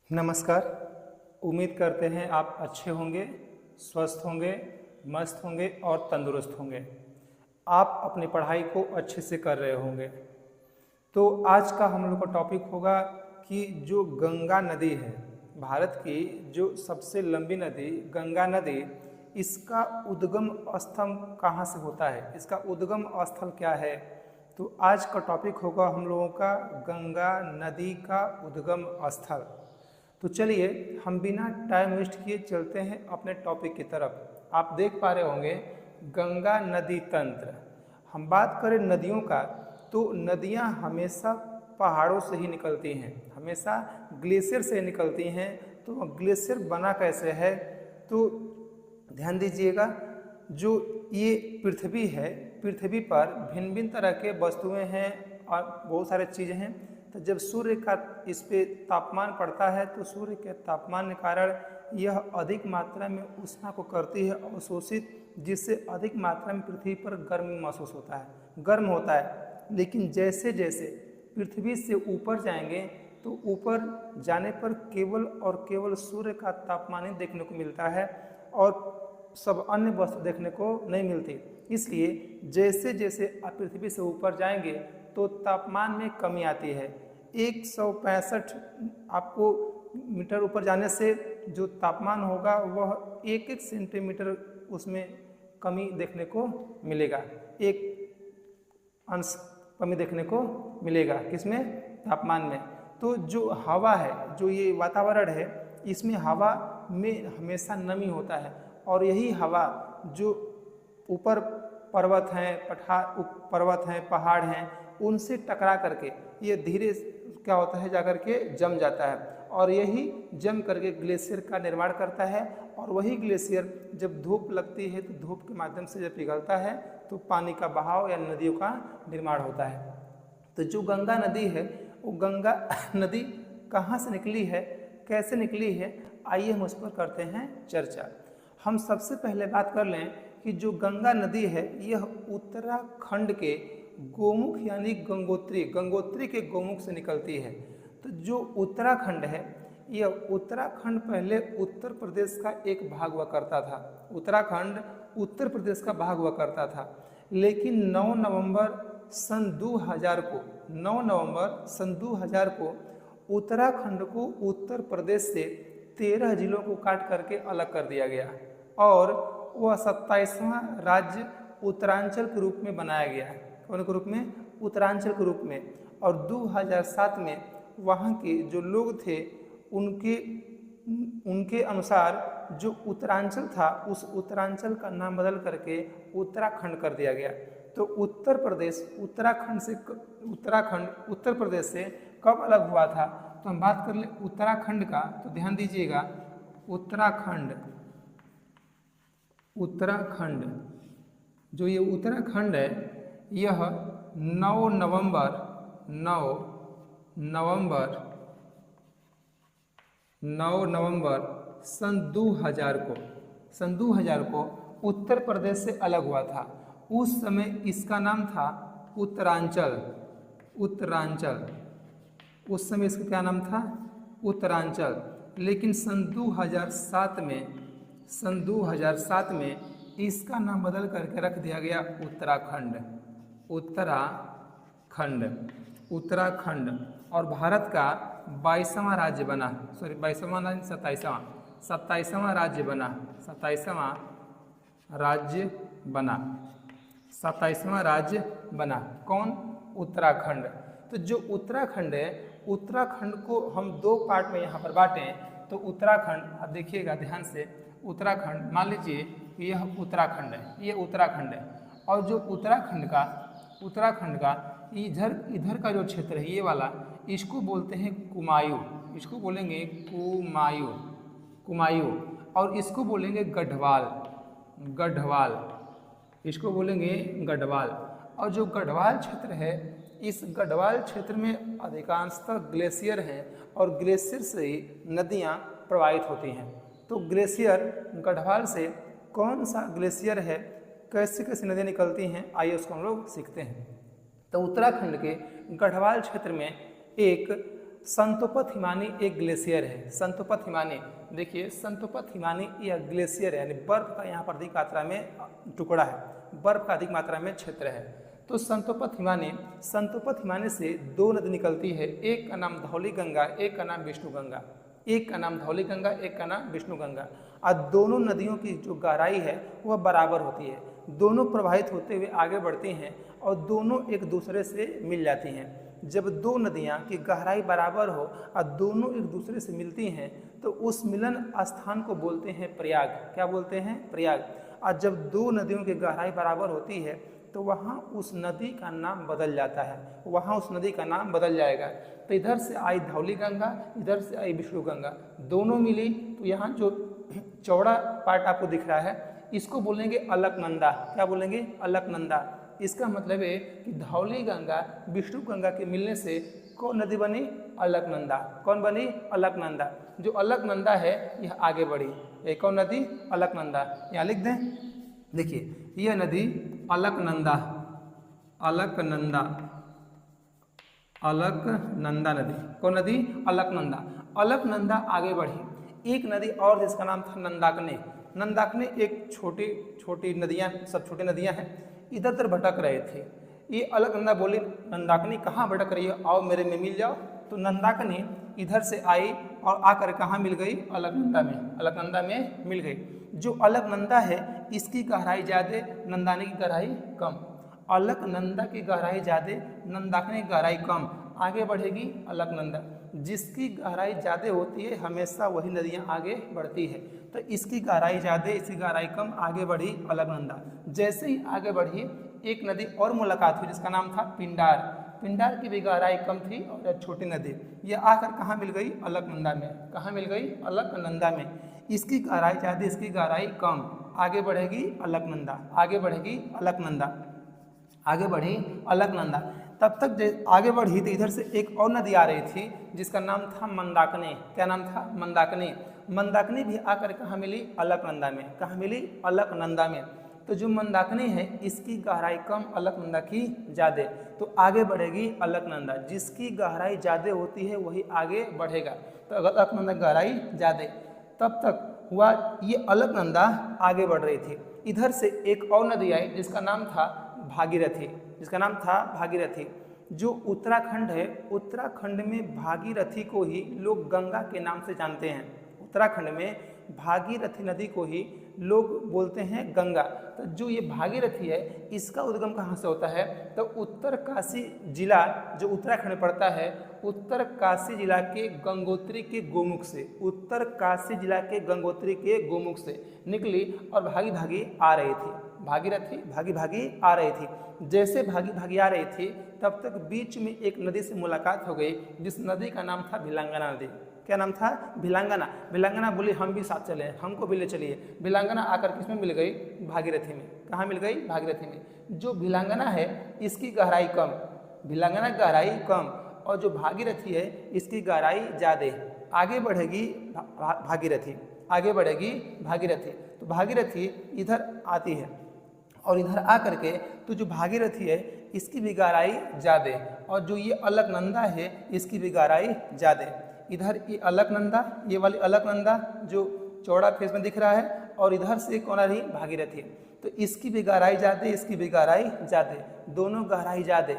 नमस्कार। उम्मीद करते हैं आप अच्छे होंगे, स्वस्थ होंगे, मस्त होंगे और तंदुरुस्त होंगे। आप अपनी पढ़ाई को अच्छे से कर रहे होंगे। तो आज का हम लोग का टॉपिक होगा कि जो गंगा नदी है, भारत की जो सबसे लंबी नदी गंगा नदी, इसका उद्गम स्थल कहाँ से होता है, इसका उद्गम स्थल क्या है। तो आज का टॉपिक होगा हम लोगों का गंगा नदी का उद्गम स्थल। तो चलिए हम बिना टाइम वेस्ट किए चलते हैं अपने टॉपिक की तरफ। आप देख पा रहे होंगे गंगा नदी तंत्र। हम बात करें नदियों का तो नदियां हमेशा पहाड़ों से ही निकलती हैं, हमेशा ग्लेशियर से निकलती हैं। तो ग्लेशियर बना कैसे है, तो ध्यान दीजिएगा। जो ये पृथ्वी है, पृथ्वी पर भिन्न भिन्न तरह के वस्तुएं हैं और बहुत सारे चीज़ें हैं। तो जब सूर्य का इस पे तापमान पड़ता है तो सूर्य के तापमान के कारण यह अधिक मात्रा में ऊष्मा को करती है अवशोषित, जिससे अधिक मात्रा में पृथ्वी पर गर्मी महसूस होता है, गर्म होता है। लेकिन जैसे जैसे पृथ्वी से ऊपर जाएंगे तो ऊपर जाने पर केवल और केवल सूर्य का तापमान ही देखने को मिलता है और सब अन्य वस्तु देखने को नहीं मिलती। इसलिए जैसे जैसे आप पृथ्वी से ऊपर जाएंगे तो तापमान में कमी आती है। 165 आपको मीटर ऊपर जाने से जो तापमान होगा वह 1-1 सेंटीमीटर उसमें कमी देखने को मिलेगा, एक अंश कमी देखने को मिलेगा। किसमें? तापमान में। तो जो हवा है, जो ये वातावरण है, इसमें हवा में हमेशा नमी होता है और यही हवा जो ऊपर पर्वत हैं, पर्वत हैं, पहाड़ हैं, उनसे टकरा करके ये धीरे क्या होता है जाकर के जम जाता है और यही जम करके ग्लेशियर का निर्माण करता है। और वही ग्लेशियर जब धूप लगती है तो धूप के माध्यम से जब पिघलता है तो पानी का बहाव या नदियों का निर्माण होता है। तो जो गंगा नदी है वो गंगा नदी कहाँ से निकली है, कैसे निकली है, आइए हम उस पर करते हैं चर्चा। हम सबसे पहले बात कर लें कि जो गंगा नदी है यह उत्तराखंड के गोमुख यानी गंगोत्री के गोमुख से निकलती है। तो जो उत्तराखंड है, यह उत्तराखंड पहले उत्तर प्रदेश का एक भाग हुआ करता था। उत्तराखंड उत्तर प्रदेश का भाग हुआ करता था, लेकिन 9 नवंबर सन 2000 को उत्तराखंड को उत्तर प्रदेश से 13 जिलों को काट करके अलग कर दिया गया और वह 27वां राज्य उत्तरांचल के रूप में बनाया गया है। कौन के रूप में? उत्तरांचल के रूप में। और 2007 में वहाँ के जो लोग थे उनके अनुसार जो उत्तरांचल था उस उत्तरांचल का नाम बदल करके उत्तराखंड कर दिया गया। तो उत्तर प्रदेश से कब अलग हुआ था? तो हम बात कर ले उत्तराखंड का, तो ध्यान दीजिएगा उत्तराखंड जो ये उत्तराखंड है यह 9 नवंबर सन 2000 को उत्तर प्रदेश से अलग हुआ था। उस समय इसका नाम था उत्तरांचल। उस समय इसका क्या नाम था? उत्तरांचल। लेकिन सन 2007 में इसका नाम बदल करके रख दिया गया उत्तराखंड और भारत का 22वां राज्य बना। 27वां राज्य बना। 27वां राज्य बना। कौन? उत्तराखंड। तो जो उत्तराखंड है, उत्तराखंड को हम 2 पार्ट में यहाँ पर बांटें। तो उत्तराखंड, अब देखिएगा ध्यान से, उत्तराखंड मान लीजिए यह उत्तराखंड है, ये उत्तराखंड है और जो उत्तराखंड का इधर का जो क्षेत्र है ये वाला, इसको बोलते हैं कुमायूं। इसको बोलेंगे कुमायूं और इसको बोलेंगे गढ़वाल। इसको बोलेंगे गढ़वाल। और जो गढ़वाल क्षेत्र है, इस गढ़वाल क्षेत्र में अधिकांशतः ग्लेशियर हैं और ग्लेशियर से ही नदियाँ प्रवाहित होती हैं। तो ग्लेशियर गढ़वाल से कौन सा ग्लेशियर है, कैसे कैसे नदियाँ निकलती हैं, आइए उसको हम लोग सीखते हैं। तो उत्तराखंड के गढ़वाल क्षेत्र में एक संतोपत हिमानी एक ग्लेशियर है। संतोपत हिमानी, देखिए संतोपत हिमानी यह ग्लेशियर है, यानी बर्फ का यहाँ पर अधिक मात्रा में टुकड़ा है, बर्फ का अधिक मात्रा में क्षेत्र है। तो संतोपत हिमानी से दो नदी निकलती है, एक का नाम धौली गंगा, एक का नाम विष्णु गंगा। एक का नाम धौली गंगा, एक का नाम विष्णु गंगा। और दोनों नदियों की जो गहराई है वह बराबर होती है, दोनों प्रवाहित होते हुए आगे बढ़ती हैं और दोनों एक दूसरे से मिल जाती हैं। जब दो नदियाँ की गहराई बराबर हो और दोनों एक दूसरे से मिलती हैं तो उस मिलन स्थान को बोलते हैं प्रयाग। क्या बोलते हैं? प्रयाग। और जब दो नदियों की गहराई बराबर होती है तो वहाँ उस नदी का नाम बदल जाता है, वहाँ उस नदी का नाम बदल जाएगा। तो इधर से आई धौली गंगा, इधर से आई विष्णु गंगा, दोनों मिली तो यहाँ जो चौड़ा पार्ट आपको दिख रहा है इसको बोलेंगे अलकनंदा। क्या बोलेंगे? अलकनंदा। इसका मतलब है कि धौली गंगा विष्णु गंगा के मिलने से कौन नदी बनी? अलकनंदा। कौन बनी? अलकनंदा। जो अलकनंदा है यह आगे बढ़ी। एक कौन नदी? अलकनंदा। यहाँ लिख दें, देखिए यह नदी अलकनंदा, अलकनंदा, अलकनंदा नदी। कौन नदी? अलकनंदा। अलकनंदा आगे बढ़ी। एक नदी और जिसका नाम था नंदाकने। नंदाकने एक छोटी छोटी नदियाँ, सब छोटी नदियाँ हैं, इधर उधर भटक रहे थे। ये अलकनंदा बोली नंदाकनी कहाँ भटक रही है, आओ मेरे में मिल जाओ। तो नंदाकनी इधर से आई और आकर कहाँ मिल गई? अलकनंदा में। अलकनंदा में मिल गई। जो अलकनंदा है इसकी गहराई ज़्यादा, नंदानी की गहराई कम। अलकनंदा की गहराई ज़्यादा, नंदाकनी की गहराई कम। आगे बढ़ेगी अलकनंदा। जिसकी गहराई ज़्यादा होती है हमेशा वही नदियाँ आगे बढ़ती है। तो इसकी गहराई ज़्यादा, इसकी गहराई कम, आगे बढ़ी अलकनंदा। जैसे ही आगे बढ़ी एक नदी और मुलाकात हुई जिसका नाम था पिंडार। पिंडार की भी गहराई कम थी और छोटी नदी, ये आकर कहाँ मिल गई? अलकनंदा में। कहाँ मिल गई? अलकनंदा में। इसकी गहराई ज़्यादा, इसकी गहराई कम। आगे बढ़ेगी अलकनंदा, आगे बढ़ेगी अलकनंदा, आगे बढ़ी अलकनंदा। तब तक आगे बढ़ी तो इधर से एक और नदी आ रही थी जिसका नाम था मंदाकिनी। क्या नाम था? मंदाकिनी। मंदाकिनी भी आकर कहाँ मिली? अलकनंदा में। कहाँ मिली? अलकनंदा में। तो जो मंदाकिनी है इसकी गहराई कम, अलकनंदा की ज़्यादा। तो आगे बढ़ेगी अलकनंदा। जिसकी गहराई ज़्यादा होती है वही आगे बढ़ेगा। तो अगर अलकनंदा गहराई ज़्यादा, तब तक हुआ ये अलकनंदा आगे बढ़ रही थी। इधर से एक और नदी आई जिसका नाम था भागीरथी। जिसका नाम था भागीरथी। जो उत्तराखंड है, उत्तराखंड में भागीरथी को ही लोग गंगा के नाम से जानते हैं। उत्तराखंड में भागीरथी नदी को ही लोग बोलते हैं गंगा। तो जो ये भागीरथी है इसका उद्गम कहाँ से होता है? तो उत्तरकाशी जिला जो उत्तराखंड में पड़ता है, उत्तरकाशी जिला के गंगोत्री के गोमुख से, उत्तरकाशी जिला के गंगोत्री के गोमुख से निकली और भागी भागी आ रही थी। भागीरथी भागी भागी आ रही थी। जैसे भागी भागी आ रही थी तब तक बीच में एक नदी से मुलाकात हो गई जिस नदी का नाम था भिलांगना नदी। क्या नाम था? भिलांगना। भिलांगना बोली हम भी साथ चले, हमको भी ले चलिए। भिलांगना आकर किसमें मिल गई? भागीरथी में। कहाँ मिल गई? भागीरथी में। जो भिलांगना है इसकी गहराई कम, भिलांगना की गहराई कम, और जो भागीरथी है इसकी गहराई ज़्यादा। आगे बढ़ेगी भागीरथी, आगे बढ़ेगी भागीरथी। तो भागीरथी इधर आती है और इधर आकर के तो जो भागीरथी है इसकी भी गहराई ज़्यादा, और जो ये अलकनंदा है इसकी भी गहराई ज़्यादा। इधर ये अलकनंदा, ये वाली अलकनंदा जो चौड़ा फेस में दिख रहा है, और इधर से कौन आ रही? भागीरथी। तो इसकी भी गहराई ज़्यादा, इसकी भी गहराई ज़्यादा, दोनों गहराई ज़्यादा।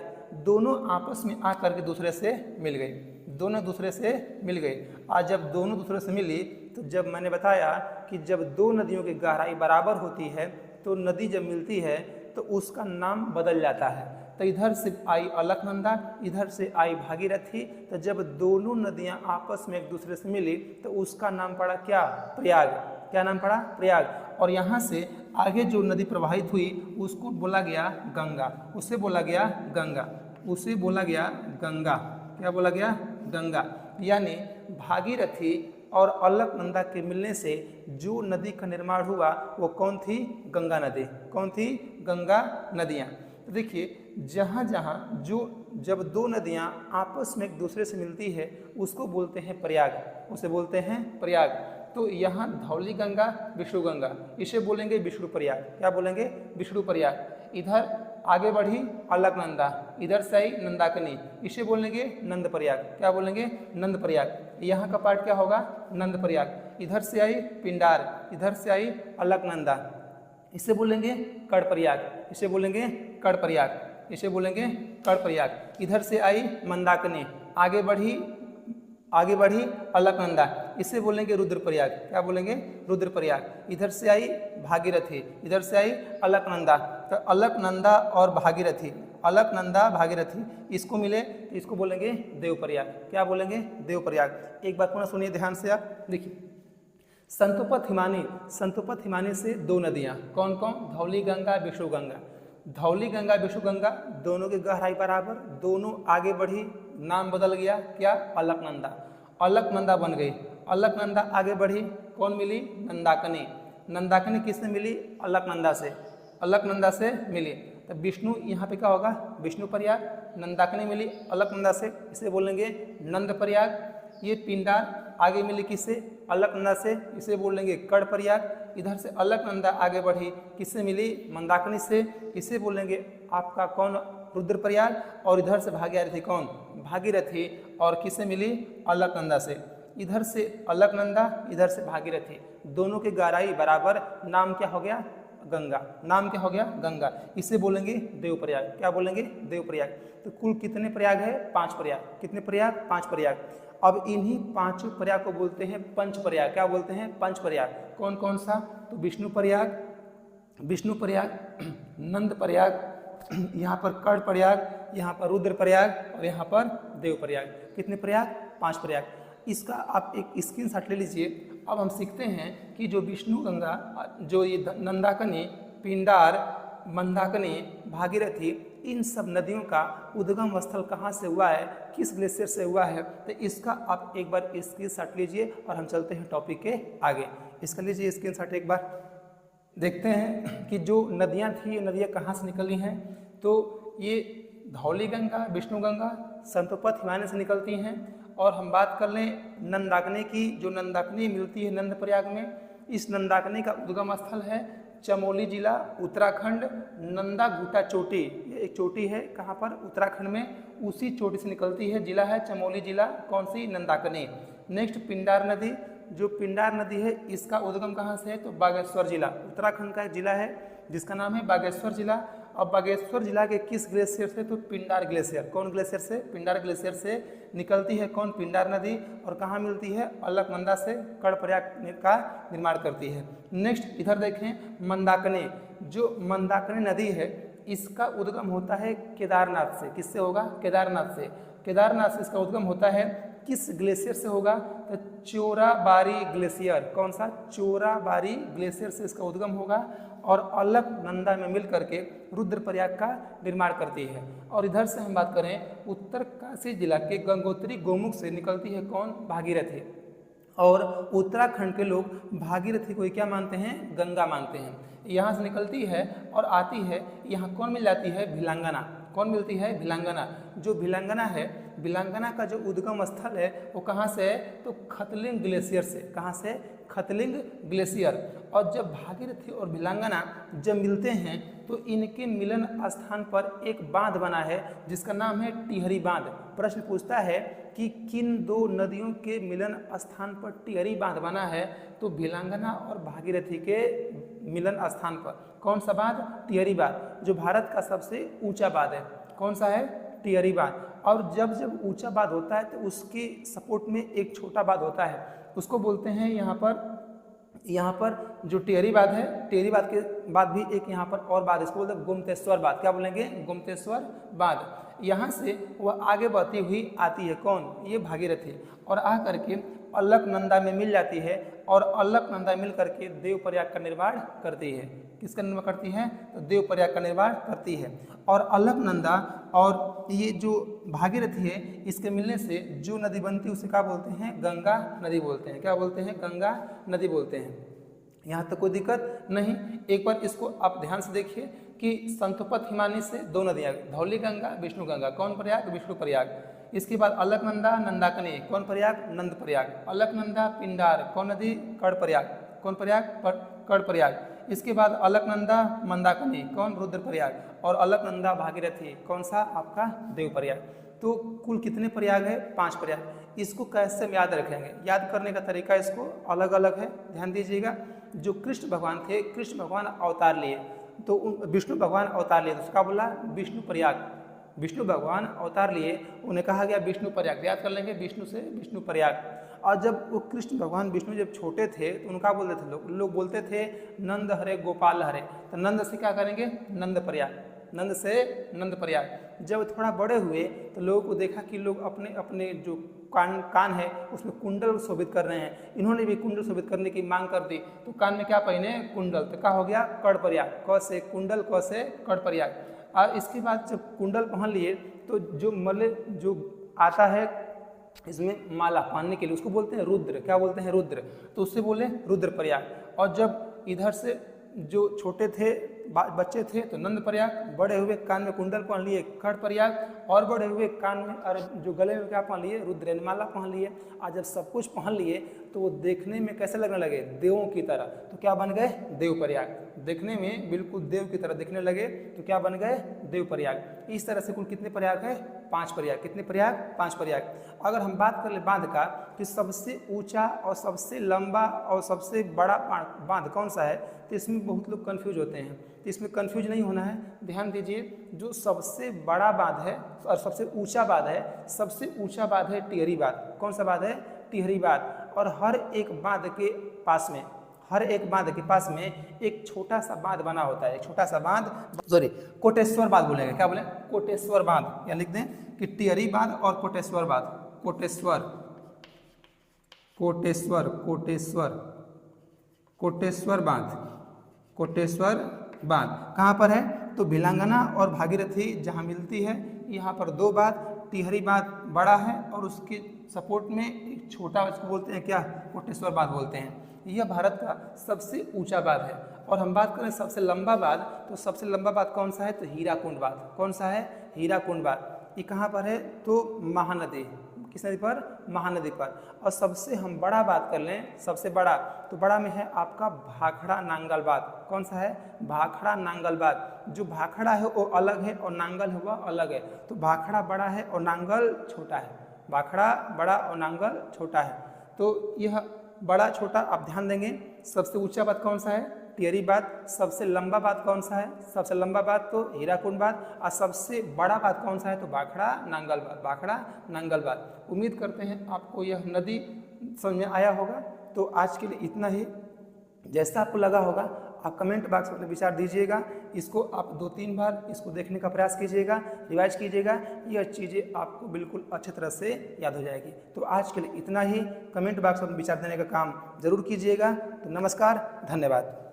दोनों आपस में आकर के दूसरे से मिल गई, दोनों दूसरे से मिल गई। आज जब दोनों दूसरे से मिली तो जब मैंने बताया कि जब दो नदियों की गहराई बराबर होती है तो नदी जब मिलती है तो उसका नाम बदल जाता है। तो इधर से आई अलकनंदा, इधर से आई भागीरथी। तो जब दोनों नदियां आपस में एक दूसरे से मिली तो उसका नाम पड़ा क्या? प्रयाग। क्या नाम पड़ा? प्रयाग। और यहाँ से आगे जो नदी प्रवाहित हुई उसको बोला गया गंगा, उसे बोला गया गंगा, उसे बोला गया गंगा। क्या बोला गया? गंगा। यानी भागीरथी और अलकनंदा के मिलने से जो नदी का निर्माण हुआ वो कौन थी? गंगा नदी। कौन थी? गंगा नदियाँ। तो देखिए जहाँ जहाँ जो जब दो नदियाँ आपस में एक दूसरे से मिलती है उसको बोलते हैं प्रयाग, उसे बोलते हैं प्रयाग। तो यहाँ धौली गंगा, विष्णु गंगा, इसे बोलेंगे विष्णु प्रयाग। क्या बोलेंगे? विष्णु प्रयाग। इधर आगे बढ़ी अलकनंदा, इधर से आई नंदाकिनी, इसे बोलेंगे नंद प्रयाग। क्या बोलेंगे? नंद प्रयाग। यहाँ का पार्ट क्या होगा? नंद प्रयाग। इधर से आई पिंडार, इधर से आई अलकनंदा, इसे बोलेंगे कड़ प्रयाग, इसे बोलेंगे कड़ प्रयाग, इसे बोलेंगे कड़ प्रयाग। इधर से आई मंदाकिनी, आगे बढ़ी अलकनंदा, इसे बोलेंगे रुद्रप्रयाग। क्या बोलेंगे? रुद्रप्रयाग। इधर से आई भागीरथी, इधर से आई अलकनंदा, तो अलकनंदा और भागीरथी, अलकनंदा भागीरथी इसको मिले तो इसको बोलेंगे देवप्रयाग। क्या बोलेंगे? देवप्रयाग। एक बार पुनः सुनिए ध्यान से आप, देखिए संतोपत हिमानी, संतोपत हिमानी से दो नदियाँ कौन कौन? धौली गंगा, विष्णु गंगा। धौली गंगा, विष्णु गंगा दोनों की गहराई बराबर, दोनों आगे बढ़ी, नाम बदल गया, क्या? अलकनंदा, अलकनंदा बन गई। अलकनंदा आगे बढ़ी, कौन मिली? नंदाकिनी। नंदाकिनी किससे मिली? अलकनंदा से, अलकनंदा से मिली। तो विष्णु यहाँ पे क्या होगा? विष्णु प्रयाग। नंदाकिनी मिली अलकनंदा से, इसे बोलेंगे नंद प्रयाग। ये पिंडार आगे मिली किससे? अलकनंदा से, इसे बोलेंगे कड़ प्रयाग। इधर से अलकनंदा आगे बढ़ी, किससे मिली? मंदाकिनी से, इसे बोलेंगे आपका कौन? रुद्रप्रयाग। और इधर से भागीरथी कौन? भागीरथी। और किससे मिली? अलकनंदा से। इधर से अलकनंदा, इधर से भागीरथी, दोनों की गहराई बराबर, नाम क्या हो गया? गंगा। नाम क्या हो गया? गंगा। इसे बोलेंगे देवप्रयाग। क्या बोलेंगे? देवप्रयाग। तो कुल कितने प्रयाग है? 5 प्रयाग। कितने प्रयाग? 5 प्रयाग। अब इन्हीं 5 प्रयाग को बोलते हैं पंच प्रयाग। क्या बोलते हैं? पंच प्रयाग। कौन कौन सा? तो विष्णु प्रयाग, विष्णु प्रयाग, नंद प्रयाग, यहाँ पर कड़ प्रयाग, यहाँ पर रुद्र प्रयाग और यहाँ पर देव प्रयाग। कितने प्रयाग? 5 प्रयाग। इसका आप एक स्क्रीनशॉट ले लीजिए। अब हम सीखते हैं कि जो विष्णु गंगा, जो ये नंदाकिनी, पिंडार, मंदाकिनी, भागीरथी, इन सब नदियों का उद्गम स्थल कहाँ से हुआ है, किस ग्लेशियर से हुआ है, तो इसका आप एक बार स्क्रीनशॉट लीजिए और हम चलते हैं टॉपिक के आगे। इसका लीजिए स्क्रीनशॉट एक बार। देखते हैं कि जो नदियाँ थी, ये नदियाँ कहाँ से निकली हैं। तो ये धौली गंगा, विष्णु गंगा, संतोपत हिमानी से निकलती हैं। और हम बात कर लें नंदाकिनी की, जो नंदाकिनी मिलती है नंद प्रयाग में, इस नंदाकिनी का उद्गम स्थल है चमोली जिला, उत्तराखंड, नंदा घूटा चोटी। ये एक चोटी है, कहाँ पर? उत्तराखंड में, उसी चोटी से निकलती है। जिला है चमोली जिला, कौन सी? नंदाकिनी। नेक्स्ट पिंडार नदी, जो पिंडार नदी है इसका उद्गम कहाँ से है? तो बागेश्वर जिला, उत्तराखंड का एक जिला है जिसका नाम है बागेश्वर जिला। अब बागेश्वर जिला के किस ग्लेशियर से? तो पिंडार ग्लेशियर। कौन ग्लेशियर से? पिंडार ग्लेशियर से निकलती है कौन? पिंडार नदी। और कहाँ मिलती है? अलकनंदा से कड़ प्रयाग का निर्माण करती है। नेक्स्ट इधर देखें मंदाकिनी, जो मंदाकिनी नदी है इसका उद्गम होता है केदारनाथ से। किससे होगा? केदारनाथ से। केदारनाथ से इसका उद्गम होता है। किस ग्लेशियर से होगा? तो चोराबारी ग्लेशियर। कौन सा? चोराबारी ग्लेशियर से इसका उद्गम होगा और अलकनंदा में मिल करके रुद्रप्रयाग का निर्माण करती है। और इधर से हम बात करें उत्तरकाशी जिला के गंगोत्री गोमुख से निकलती है कौन? भागीरथी। और उत्तराखंड के लोग भागीरथी को क्या मानते हैं? गंगा मानते हैं। यहाँ से निकलती है और आती है, यहाँ कौन मिल जाती है? भिलांगना। कौन मिलती है? भिलांगना। जो भिलांगना है, भिलांगना का जो उद्गम स्थल है वो कहाँ से है? तो खतलिंग ग्लेशियर से। कहाँ से? खतलिंग ग्लेशियर। और जब भागीरथी और भिलांगना जब मिलते हैं तो इनके मिलन स्थान पर एक बांध बना है जिसका नाम है टिहरी बांध। प्रश्न पूछता है कि किन दो नदियों के मिलन स्थान पर टिहरी बांध बना है? तो भिलांगना और भागीरथी के मिलन स्थान पर। कौन सा बांध? टिहरी बांध, जो भारत का सबसे ऊंचा बांध है। कौन सा है? टिहरी बांध। और जब जब ऊंचा बांध होता है तो उसके सपोर्ट में एक छोटा बांध होता है, उसको बोलते हैं यहाँ पर जो टिहरी बांध है, टिहरी बांध के बाद भी एक यहाँ पर और बांध, इसको बोलते हैं गोमतेश्वर बांध। क्या बोलेंगे? गोमतेश्वर बांध। यहाँ से वह आगे बढ़ती हुई आती है कौन? ये भागीरथी। और आ करके अलकनंदा में मिल जाती है और अलकनंदा मिल करके देवप्रयाग का निर्माण करती है। किसका निर्माण करती है? तो देवप्रयाग का निर्माण करती है। और अलकनंदा और ये जो भागीरथी है इसके मिलने से जो नदी बनती है उसे क्या बोलते हैं? गंगा नदी बोलते हैं। क्या बोलते हैं? गंगा नदी बोलते हैं। यहाँ तक कोई दिक्कत नहीं। एक बार इसको आप ध्यान से देखिए कि संतोपत हिमानी से दो नदियाँ, धौली गंगा, विष्णु गंगा। कौन प्रयाग? विष्णु प्रयाग। इसके बाद अलकनंदा, नंदाकिनी। कौन प्रयाग? नंद प्रयाग। अलकनंदा, पिंडार। कौन नदी? कड़ प्रयाग। कौन प्रयाग? कड़ प्रयाग। इसके बाद अलकनंदा मंदाकिनी कौन, रुद्रप्रयाग, और अलकनंदा भागीरथी कौन सा आपका देवप्रयाग। तो कुल कितने प्रयाग है, 5 प्रयाग। इसको कैसे हम याद रखेंगे, याद करने का तरीका इसको अलग अलग है, ध्यान दीजिएगा। जो कृष्ण भगवान थे, कृष्ण भगवान अवतार लिए, तो विष्णु भगवान अवतार लिए, तो उसका बोला विष्णु प्रयाग। विष्णु भगवान अवतार लिए, उन्हें कहा गया विष्णु प्रयाग, याद कर लेंगे विष्णु से विष्णु प्रयाग। और जब वो कृष्ण भगवान विष्णु जब छोटे थे तो उनका बोलते थे लोग बोलते थे नंद हरे गोपाल हरे, तो नंद से क्या करेंगे, नंद प्रयाग, नंद से नंद प्रयाग। जब थोड़ा बड़े हुए तो लोगों को देखा कि लोग अपने अपने जो कान है उसमें कुंडल शोभित कर रहे हैं, इन्होंने भी कुंडल शोभित करने की मांग कर दी, तो कान में क्या पहने, कुंडल, तो क्या हो गया, कड़ प्रयाग, क से कुंडल, क से कड़ प्रयाग। और इसके बाद जब कुंडल पहन लिए तो जो जो आता है इसमें माला पहनने के लिए उसको बोलते हैं रुद्र, क्या बोलते हैं, रुद्र, तो उससे बोले रुद्र प्रयाग। और जब इधर से जो छोटे थे बच्चे थे तो नंद प्रयाग, बड़े हुए कान में कुंडल पहन लिए कड़ प्रयाग, और बड़े हुए कान में और जो गले में क्या पहन लिए, रुद्रमाला पहन लिए। आज जब सब कुछ पहन लिए तो वो देखने में कैसे लगने लगे, देवों की तरह, तो क्या बन गए, देव प्रयाग। देखने में बिल्कुल देव की तरह दिखने लगे तो क्या बन गए, देव प्रयाग। इस तरह से कुल कितने प्रयाग है, 5 प्रयाग। कितने प्रयाग, 5 प्रयाग। अगर हम बात कर ले बांध का कि सबसे ऊंचा और सबसे लंबा और सबसे बड़ा बांध कौन सा है, तो इसमें बहुत लोग कंफ्यूज होते हैं, तो इसमें कंफ्यूज नहीं होना है, ध्यान दीजिए। जो सबसे बड़ा बांध है और सबसे ऊंचा बांध है, सबसे ऊंचा बांध है टिहरी बांध। कौन सा बांध है, टिहरी बांध। और हर एक बांध के पास में, हर एक बांध के पास में एक छोटा सा बांध बना होता है, एक छोटा सा बांध, सॉरी कोटेश्वर बांध बोलेंगे, क्या बोले, कोटेश्वर बांध। या लिख दें कि टिहरी बांध और कोटेश्वर बांध, कोटेश्वर, कोटेश्वर, कोटेश्वर, कोटेश्वर बांध, कोटेश्वर बांध कहाँ पर है, तो भिलांगना और भागीरथी जहाँ मिलती है, यहाँ पर 2 बांध, टिहरी बांध बड़ा है और उसके सपोर्ट में एक छोटा, इसको बोलते हैं क्या, कोटेश्वर बांध बोलते हैं। यह भारत का सबसे ऊंचा बांध है। और हम बात करें सबसे लंबा बांध, तो सबसे लंबा बांध कौन सा है, तो हीराकुंड बांध। कौन सा है, हीराकुंड बांध। ये कहाँ पर है, तो महानदी, किस नदी पर, महानदी पर। और सबसे हम बड़ा बात कर लें, सबसे बड़ा, तो बड़ा में है आपका भाखड़ा नांगल बांध। कौन सा है, भाखड़ा नांगल बांध। जो भाखड़ा है वो अलग है और नांगल है वह अलग है, तो भाखड़ा बड़ा है और नांगल छोटा है, भाखड़ा बड़ा और नांगल छोटा है। तो यह बड़ा छोटा आप ध्यान देंगे। सबसे ऊंचा बात कौन सा है, टिहरी बात। सबसे लंबा बात कौन सा है, सबसे लंबा बात तो हीराकुंड बात। और सबसे बड़ा बात कौन सा है, तो भाखड़ा नांगल बात, भाखड़ा नांगल बात। उम्मीद करते हैं आपको यह नदी समझ में आया होगा। तो आज के लिए इतना ही। जैसा आपको लगा होगा आप कमेंट बॉक्स में अपने विचार दीजिएगा। इसको आप 2-3 बार इसको देखने का प्रयास कीजिएगा, रिवाइज कीजिएगा, यह चीज़ें आपको बिल्कुल अच्छी तरह से याद हो जाएगी। तो आज के लिए इतना ही। कमेंट बॉक्स में विचार देने का काम जरूर कीजिएगा। तो नमस्कार, धन्यवाद।